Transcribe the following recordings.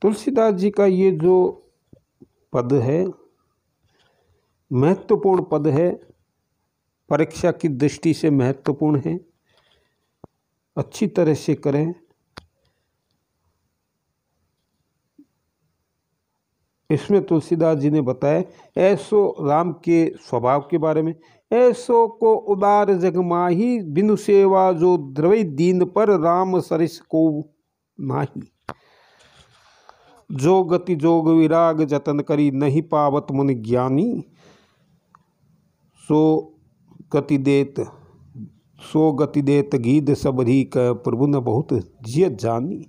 तुलसीदास जी का ये जो पद है महत्वपूर्ण पद है, परीक्षा की दृष्टि से महत्वपूर्ण है। अच्छी तरह से करें। इसमें तुलसीदास जी ने बताया ऐसो राम के स्वभाव के बारे में, ऐसो को उदार जग माही, बिनु सेवा जो द्रवै दीन पर, राम सरिस को नाही। जो गति जोग विराग जतन करी, नहीं पावत मुनि ज्ञानी। सो गति देत गीत सबरी क, प्रभु न बहुत जियत जानी।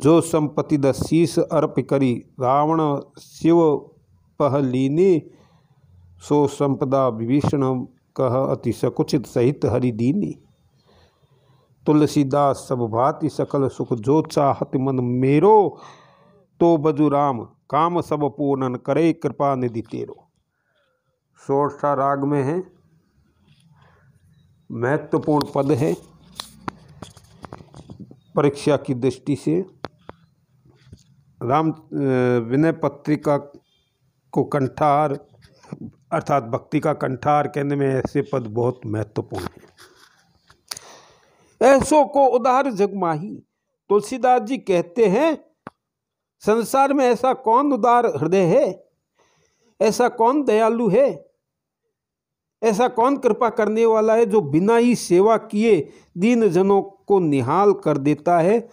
जो संपत्ति दशीस अर्प करी, रावण शिव पहलीने। सो संपदा विभीषण कह, अति सकुचित सहित हरि दीनी। तुलसीदास सब भांति सकल सुख, जो चाहत मन मेरो। तो बजु राम काम सब पूर्णन, करे कृपा निधि तेरो। षोडशा राग में है, महत्वपूर्ण पद है परीक्षा की दृष्टि से। राम विनय पत्रिका को कंठार अर्थात भक्ति का कंठार कहने में ऐसे पद बहुत महत्वपूर्ण है। ऐसो को उदार जग माही। तुलसीदास जी कहते हैं संसार में ऐसा कौन उदार हृदय है, ऐसा कौन दयालु है, ऐसा कौन कृपा करने वाला है जो बिना ही सेवा किए दीन जनों को निहाल कर देता है,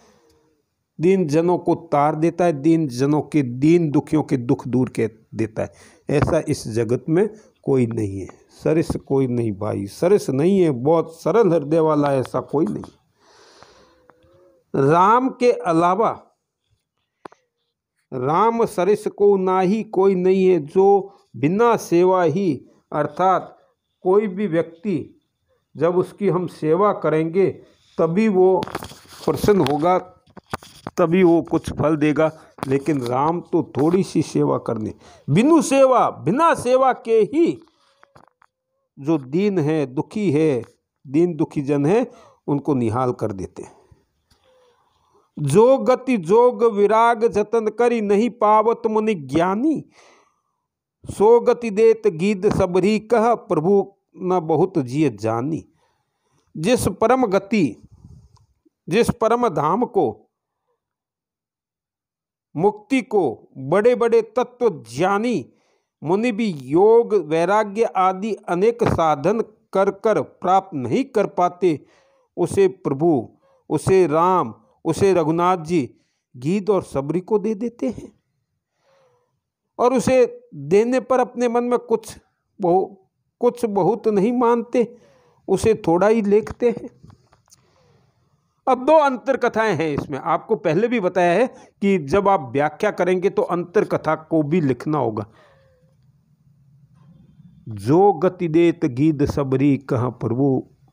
दीन जनों को तार देता है, दीन जनों के दीन दुखियों के दुख दूर कर देता है। ऐसा इस जगत में कोई नहीं है। सरस कोई नहीं भाई, सरस नहीं है, बहुत सरल हृदय वाला ऐसा कोई नहीं। राम के अलावा राम सरस को नाही कोई नहीं है, जो बिना सेवा ही अर्थात कोई भी व्यक्ति जब उसकी हम सेवा करेंगे तभी वो प्रसन्न होगा, तभी वो कुछ फल देगा। लेकिन राम तो थोड़ी सी सेवा करने, बिना सेवा के ही जो दीन है, दुखी है, दीन दुखी जन है, उनको निहाल कर देते हैं। जो गति जोग विराग जतन करी, नहीं पावत मुनि ज्ञानी। सो गति देत गीत सबरी कह, प्रभु न बहुत जियत जानी। जिस परम गति, जिस परम धाम को, मुक्ति को बड़े बड़े तत्व ज्ञानी मुनि भी योग वैराग्य आदि अनेक साधन कर कर प्राप्त नहीं कर पाते, उसे प्रभु, उसे राम, उसे रघुनाथ जी गीत और सबरी को दे देते हैं। और उसे देने पर अपने मन में कुछ बहुत नहीं मानते, उसे थोड़ा ही लेखते हैं। अब दो अंतर कथाएं हैं इसमें। आपको पहले भी बताया है कि जब आप व्याख्या करेंगे तो अंतर कथा को भी लिखना होगा। जो गति देत गीत सबरी कह, प्रभु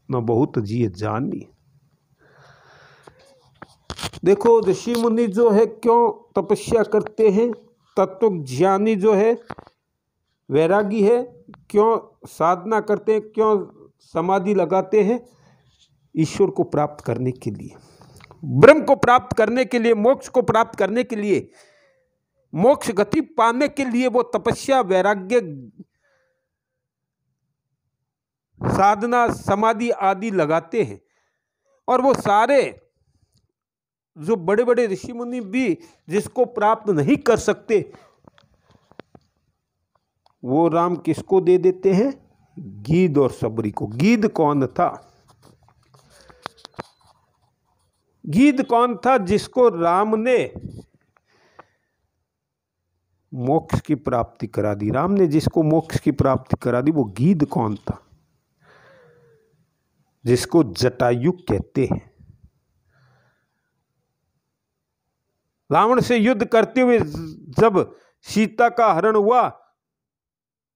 न बहुत जियत जानी। देखो ऋषि मुनि जो है क्यों तपस्या करते हैं, तत्व ज्ञानी जो है वैरागी है क्यों साधना करते हैं, क्यों समाधि लगाते हैं? ईश्वर को प्राप्त करने के लिए, ब्रह्म को प्राप्त करने के लिए, मोक्ष को प्राप्त करने के लिए, मोक्ष गति पाने के लिए वो तपस्या, वैराग्य, साधना, समाधि आदि लगाते हैं। और वो सारे जो बड़े बड़े ऋषि मुनि भी जिसको प्राप्त नहीं कर सकते, वो राम किसको दे देते हैं? गीद और सबरी को। गीद कौन था? गीद कौन था जिसको राम ने मोक्ष की प्राप्ति करा दी? राम ने जिसको मोक्ष की प्राप्ति करा दी वो गीद कौन था? जिसको जटायु कहते हैं। रावण से युद्ध करते हुए जब सीता का हरण हुआ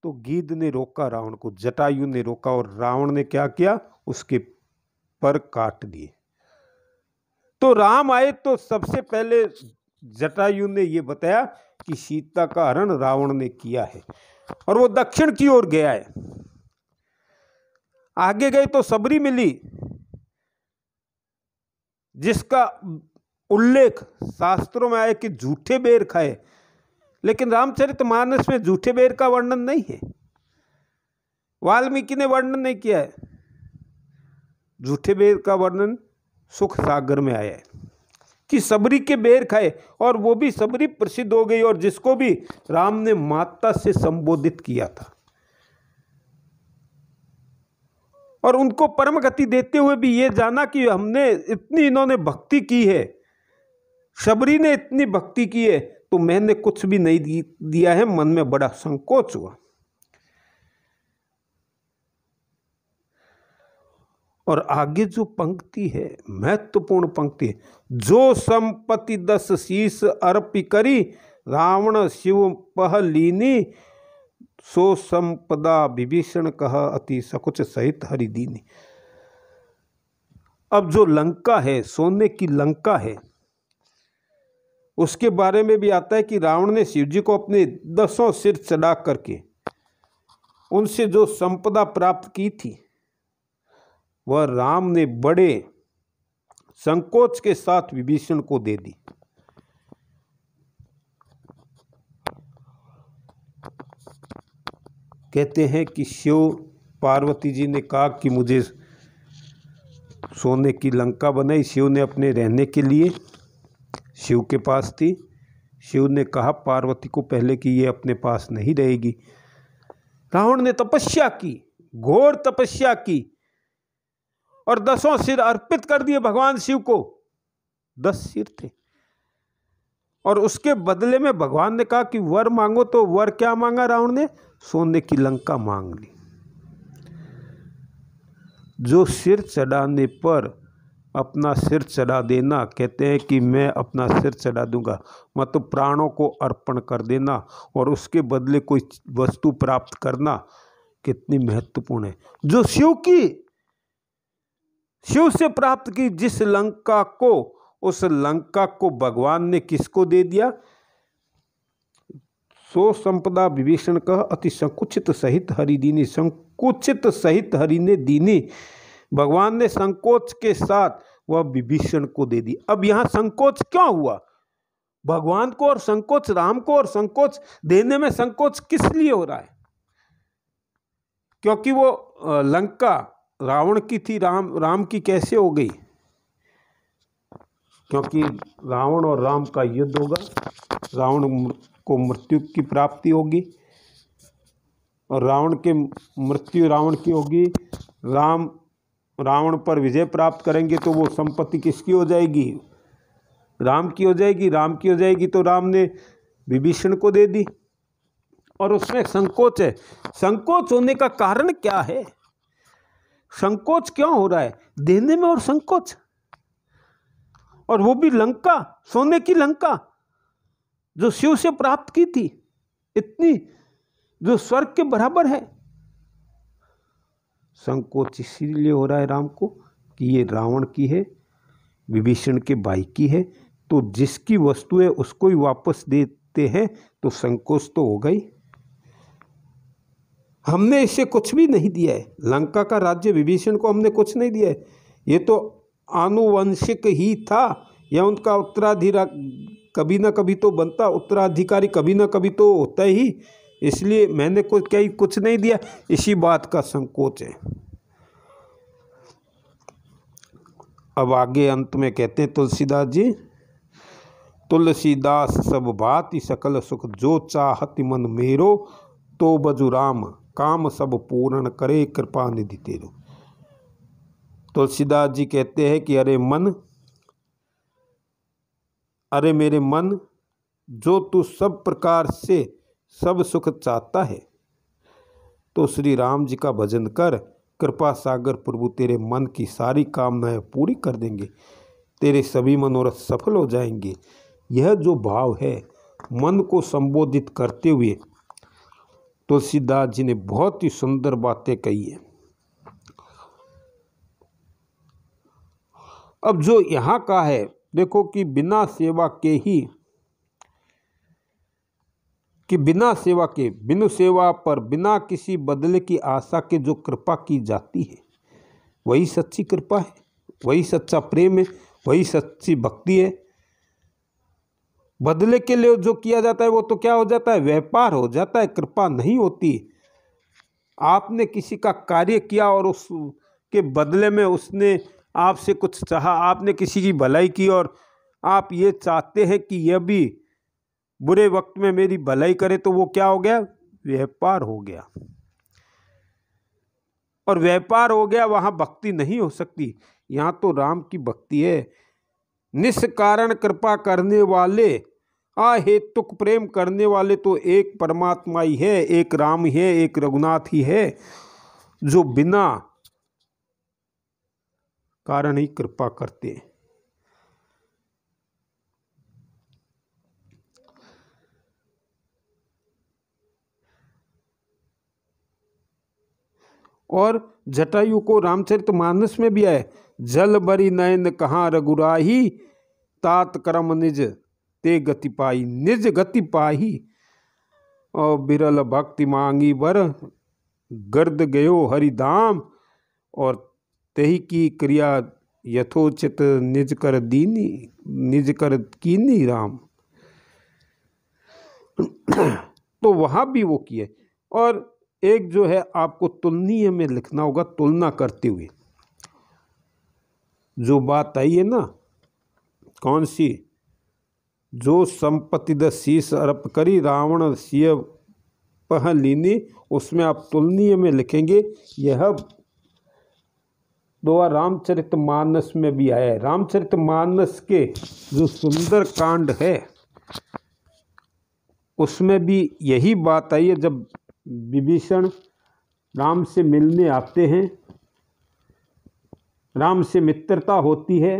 तो गीद ने रोका रावण को, जटायु ने रोका, और रावण ने क्या किया? उसके पर काट दिए। तो राम आए तो सबसे पहले जटायु ने यह बताया कि सीता का हरण रावण ने किया है, और वो दक्षिण की ओर गया है। आगे गए तो सबरी मिली, जिसका उल्लेख शास्त्रों में आए कि झूठे बेर खाए, लेकिन रामचरितमानस में झूठे बेर का वर्णन नहीं है। वाल्मीकि ने वर्णन नहीं किया है। झूठे बेर का वर्णन सुख सागर में आया है कि सबरी के बेर खाए, और वो भी सबरी प्रसिद्ध हो गई, और जिसको भी राम ने माता से संबोधित किया था, और उनको परम गति देते हुए भी ये जाना कि हमने इतनी इन्होंने भक्ति की है, सबरी ने इतनी भक्ति की है, तो मैंने कुछ भी नहीं दिया है। मन में बड़ा संकोच हुआ। और आगे जो पंक्ति है, महत्वपूर्ण पंक्ति है, जो संपत्ति 10 शीस अर्पि करी, रावण शिव पह लीनी, सो संपदा विभीषण कह अति सकुच सहित हरि दीनी। अब जो लंका है, सोने की लंका है, उसके बारे में भी आता है कि रावण ने शिव जी को अपने 10 सिर चढ़ा करके उनसे जो संपदा प्राप्त की थी, वह राम ने बड़े संकोच के साथ विभीषण को दे दी। कहते हैं कि शिव पार्वती जी ने कहा कि मुझे सोने की लंका बनाई। शिव ने अपने रहने के लिए, शिव के पास थी, शिव ने कहा पार्वती को पहले कि ये अपने पास नहीं रहेगी। रावण ने तपस्या की, घोर तपस्या की, और 10 सिर अर्पित कर दिए भगवान शिव को। 10 सिर थे, और उसके बदले में भगवान ने कहा कि वर मांगो, तो वर क्या मांगा रावण ने? सोने की लंका मांग ली। जो सिर चढ़ाने पर अपना सिर चढ़ा देना, कहते हैं कि मैं अपना सिर चढ़ा दूंगा, मतलब प्राणों को अर्पण कर देना और उसके बदले कोई वस्तु प्राप्त करना, कितनी महत्वपूर्ण है। जो शिव से प्राप्त की जिस लंका को, उस लंका को भगवान ने किसको दे दिया? सो संपदा विभीषण कह अति संकुचित सहित हरि दीनी। संकुचित सहित हरि ने दीनी, भगवान ने संकोच के साथ वह विभीषण को दे दी। अब यहां संकोच क्यों हुआ? भगवान को और संकोच राम को, और संकोच देने में संकोच किस लिए हो रहा है? क्योंकि वो लंका रावण की थी, राम की कैसे हो गई? क्योंकि रावण और राम का युद्ध होगा, रावण को मृत्यु की प्राप्ति होगी, और रावण की होगी। रावण पर विजय प्राप्त करेंगे तो वो संपत्ति किसकी हो जाएगी? राम की हो जाएगी। राम की हो जाएगी तो राम ने विभीषण को दे दी, और उसमें संकोच है। संकोच होने का कारण क्या है? संकोच क्यों हो रहा है? देने में और संकोच, और वो भी लंका, सोने की लंका जो शिव से प्राप्त की थी, इतनी जो स्वर्ग के बराबर है। संकोच इसीलिए हो रहा है राम को कि ये रावण की है, विभीषण के भाई की है, तो जिसकी वस्तु है उसको ही वापस देते हैं, तो संकोच तो हो गई। हमने इसे कुछ भी नहीं दिया है, लंका का राज्य विभीषण को हमने कुछ नहीं दिया है। ये तो आनुवंशिक ही था, या उनका उत्तराधिकारी कभी ना कभी तो बनता, उत्तराधिकारी कभी ना कभी तो होता ही, इसलिए मैंने कुछ नहीं दिया, इसी बात का संकोच है। अब आगे अंत में कहते हैं तुलसीदास जी, तुलसीदास सब भांति सकल सुख, जो चाहति मन मेरो, तो बजु राम काम सब पूर्ण करे, कृपा निधि तेरो। तुलसीदास जी कहते हैं कि अरे मेरे मन, जो तू सब प्रकार से सब सुख चाहता है, तो श्री राम जी का भजन कर, कृपा सागर प्रभु तेरे मन की सारी कामनाएं पूरी कर देंगे, तेरे सभी मनोरथ सफल हो जाएंगे। यह जो भाव है, मन को संबोधित करते हुए तुलसीदास जी ने बहुत ही सुंदर बातें कही है। अब जो यहाँ का है, देखो कि बिना सेवा के, बिनु सेवा पर, बिना किसी बदले की आशा के जो कृपा की जाती है, वही सच्ची कृपा है, वही सच्चा प्रेम है, वही सच्ची भक्ति है। बदले के लिए जो किया जाता है वो तो क्या हो जाता है, व्यापार हो जाता है, कृपा नहीं होती। आपने किसी का कार्य किया और उसके बदले में उसने आपसे कुछ चाहा, आपने किसी की भलाई की और आप ये चाहते हैं कि यह भी बुरे वक्त में मेरी भलाई करे, तो वो क्या हो गया, व्यापार हो गया। और व्यापार हो गया, वहां भक्ति नहीं हो सकती। यहाँ तो राम की भक्ति है। निष्कारण कृपा करने वाले, अहेतुक प्रेम करने वाले तो एक परमात्मा ही है, एक राम ही है, एक रघुनाथ ही है, जो बिना कारण ही कृपा करते हैं। और जटायु को रामचरितमानस में भी आए, जल बरी नयन कहाँ रघुराही, तात कर्म निज ते गति पाई, निज गति पाही, और बिरल भक्ति मांगी बर, गर्द गयो हरिधाम, और तेही की क्रिया यथोचित निज कर दीनी, निज कर कीनी राम। तो वहां भी वो किए। और एक जो है आपको तुलनीय में लिखना होगा, तुलना करते हुए जो बात आई है ना, कौन सी, जो संपत्ति द शीस अर्प करी रावण सिय पह लीनी, उसमें आप तुलनीय में लिखेंगे। यह दो रामचरितमानस में भी आया है। रामचरितमानस के जो सुंदर कांड है उसमें भी यही बात आई है। जब विभीषण राम से मिलने आते हैं, राम से मित्रता होती है,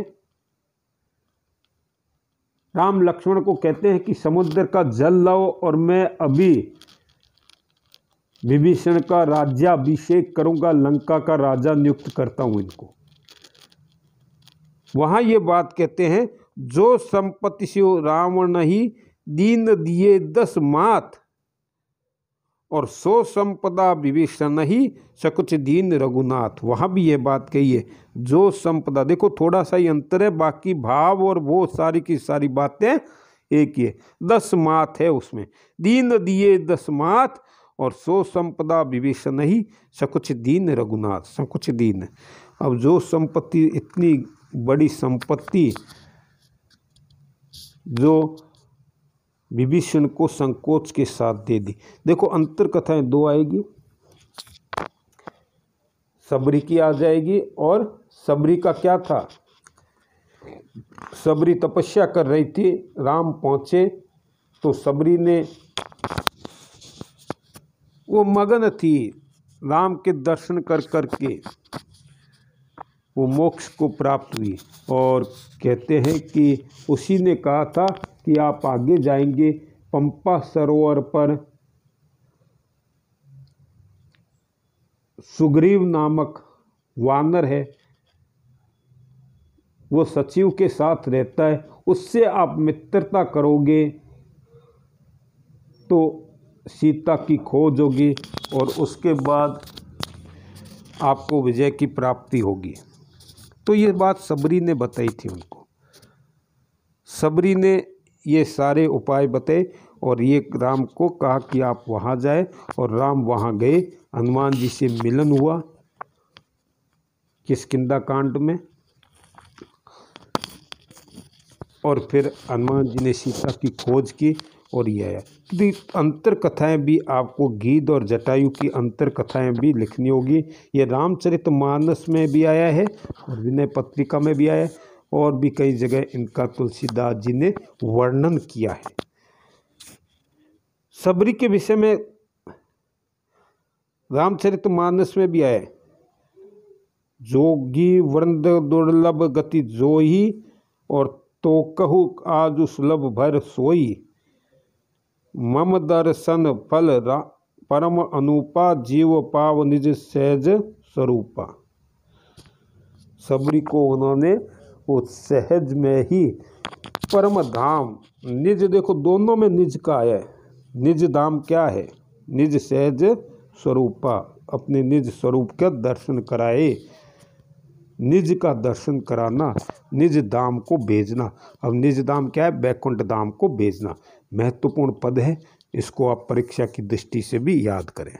राम लक्ष्मण को कहते हैं कि समुद्र का जल लाओ और मैं अभी विभीषण का राज्याभिषेक करूंगा, लंका का राजा नियुक्त करता हूं इनको। वहां ये बात कहते हैं, जो संपत्ति से रावण ही दीन दिए 10 मात, और सो संपदा विभीषण ही सकुच दीन रघुनाथ। वहां भी ये बात कही है, जो संपदा, देखो थोड़ा सा ही अंतर है, बाकी भाव और वो सारी की सारी बातें एक ही है। 10 मात है उसमें, दीन दिए 10 मात, और सो संपदा विभीषण ही सकुच दीन रघुनाथ, सकुच दीन। अब जो संपत्ति, इतनी बड़ी संपत्ति जो विभीषण को संकोच के साथ दे दी। देखो अंतर कथाएं 2 आएगी, सबरी की आ जाएगी। और सबरी का क्या था, सबरी तपस्या कर रही थी, राम पहुंचे तो सबरी ने, वो मगन थी राम के दर्शन कर करके, वो मोक्ष को प्राप्त हुई। और कहते हैं कि उसी ने कहा था कि आप आगे जाएंगे, पंपा सरोवर पर सुग्रीव नामक वानर है, वो सचिव के साथ रहता है, उससे आप मित्रता करोगे तो सीता की खोज होगी और उसके बाद आपको विजय की प्राप्ति होगी। तो ये बात सबरी ने बताई थी उनको। सबरी ने ये सारे उपाय बताए और ये राम को कहा कि आप वहाँ जाए, और राम वहाँ गए। हनुमान जी से मिलन हुआ किष्किंधा कांड में, और फिर हनुमान जी ने सीता की खोज की और ये आया। तो अंतर कथाएँ भी आपको, गीध और जटायु की अंतर कथाएँ भी लिखनी होगी। ये रामचरितमानस में भी आया है और विनय पत्रिका में भी आया है, और भी कई जगह इनका तुलसीदास जी ने वर्णन किया है। सबरी के विषय में रामचरितमानस में भी आया है, जोगी वृंद दुर्लभ गति जोही, और तो कहु आज सुलभ भर सोई, मम दर्शन फल परम अनुपा, जीव पाव निज सहज स्वरूपा। सबरी को उन्होंने वो सहज में ही परम धाम, निज, देखो दोनों में निज का आया है। निज धाम क्या है, निज सहज स्वरूपा, अपने निज स्वरूप का दर्शन कराए। निज का दर्शन कराना, निज धाम को भेजना। अब निज धाम क्या है? वैकुंठ धाम को भेजना। महत्वपूर्ण पद है, इसको आप परीक्षा की दृष्टि से भी याद करें।